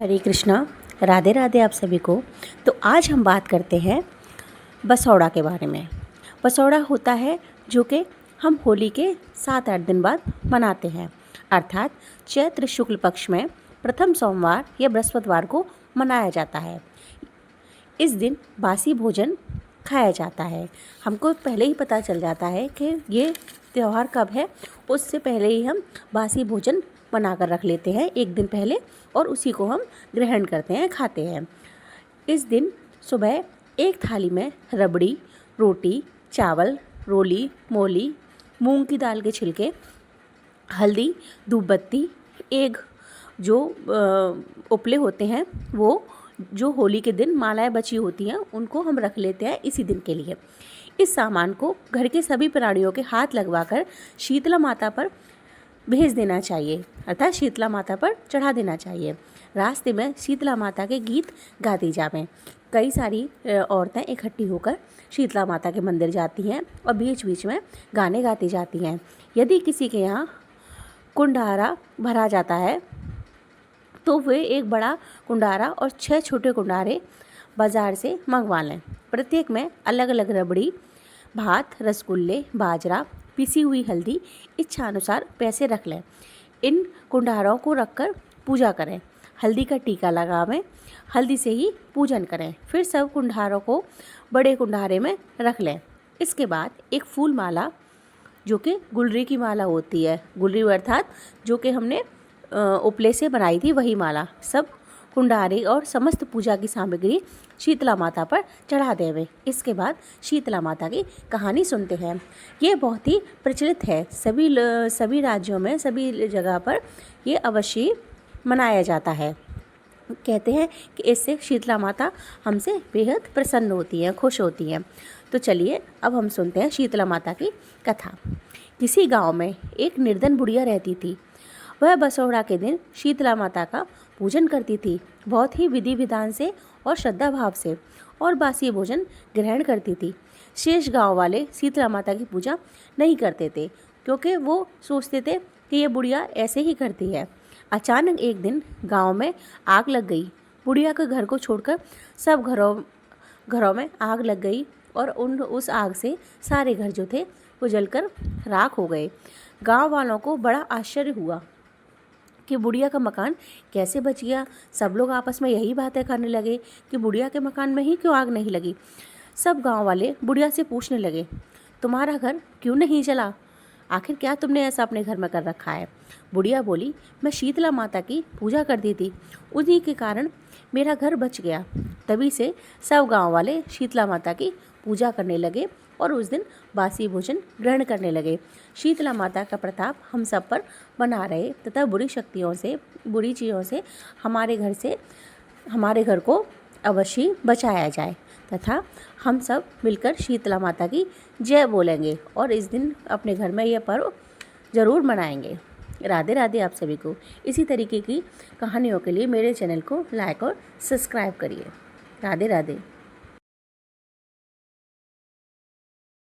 हरे कृष्णा। राधे राधे आप सभी को। तो आज हम बात करते हैं बसौड़ा के बारे में। बसौड़ा होता है जो कि हम होली के 7-8 दिन बाद मनाते हैं, अर्थात चैत्र शुक्ल पक्ष में प्रथम सोमवार या बृहस्पतिवार को मनाया जाता है। इस दिन बासी भोजन खाया जाता है। हमको पहले ही पता चल जाता है कि ये त्यौहार कब है, उससे पहले ही हम बासी भोजन बना कर रख लेते हैं एक दिन पहले, और उसी को हम ग्रहण करते हैं, खाते हैं। इस दिन सुबह एक थाली में रबड़ी, रोटी, चावल, रोली, मोली, मूंग की दाल के छिलके, हल्दी, धूप बत्ती, एक जो उपले होते हैं वो, जो होली के दिन मालाएं बची होती हैं उनको हम रख लेते हैं इसी दिन के लिए। इस सामान को घर के सभी प्राणियों के हाथ लगवाकर शीतला माता पर भेज देना चाहिए, अर्थात शीतला माता पर चढ़ा देना चाहिए। रास्ते में शीतला माता के गीत गाते जावें। कई सारी औरतें इकट्ठी होकर शीतला माता के मंदिर जाती हैं और बीच बीच में गाने गाती जाती हैं। यदि किसी के यहाँ कुंडारा भरा जाता है तो वे एक बड़ा कुंडारा और 6 छोटे कुंडारे बाज़ार से मंगवा लें। प्रत्येक में अलग अलग रबड़ी, भात, रसगुल्ले, बाजरा, पिसी हुई हल्दी, इच्छा अनुसार पैसे रख लें। इन कुंडारों को रखकर पूजा करें, हल्दी का टीका लगावें, हल्दी से ही पूजन करें। फिर सब कुंडारों को बड़े कुंडारे में रख लें। इसके बाद एक फूल माला, जो कि गुलरी की माला होती है, गुलरी अर्थात जो कि हमने उपले से बनाई थी वही माला, सब कुंडारे और समस्त पूजा की सामग्री शीतला माता पर चढ़ा देवें। इसके बाद शीतला माता की कहानी सुनते हैं। ये बहुत ही प्रचलित है, सभी राज्यों में, सभी जगह पर ये अवश्य मनाया जाता है। कहते हैं कि इससे शीतला माता हमसे बेहद प्रसन्न होती हैं, खुश होती हैं। तो चलिए अब हम सुनते हैं शीतला माता की कथा। किसी गांव में एक निर्धन बुढ़िया रहती थी। वह बसौड़ा के दिन शीतला माता का पूजन करती थी, बहुत ही विधि विधान से और श्रद्धा भाव से, और बासी भोजन ग्रहण करती थी। शेष गांव वाले शीतला माता की पूजा नहीं करते थे, क्योंकि वो सोचते थे कि ये बुढ़िया ऐसे ही करती है। अचानक एक दिन गांव में आग लग गई। बुढ़िया के घर को छोड़कर सब घरों में आग लग गई, और उस आग से सारे घर जो थे वो जलकर राख हो गए। गांव वालों को बड़ा आश्चर्य हुआ कि बुढ़िया का मकान कैसे बच गया। सब लोग आपस में यही बातें करने लगे कि बुढ़िया के मकान में ही क्यों आग नहीं लगी। सब गांव वाले बुढ़िया से पूछने लगे, तुम्हारा घर क्यों नहीं जला? आखिर क्या तुमने ऐसा अपने घर में कर रखा है? बुढ़िया बोली, मैं शीतला माता की पूजा करती थी, उन्हीं के कारण मेरा घर बच गया। तभी से सब गांव वाले शीतला माता की पूजा करने लगे और उस दिन बासी भोजन ग्रहण करने लगे। शीतला माता का प्रताप हम सब पर बना रहे तथा बुरी शक्तियों से, बुरी चीज़ों से हमारे घर को अवश्य बचाया जाए, तथा हम सब मिलकर शीतला माता की जय बोलेंगे और इस दिन अपने घर में यह पर्व ज़रूर मनाएंगे। राधे राधे आप सभी को। इसी तरीके की कहानियों के लिए मेरे चैनल को लाइक और सब्सक्राइब करिए। राधे राधे।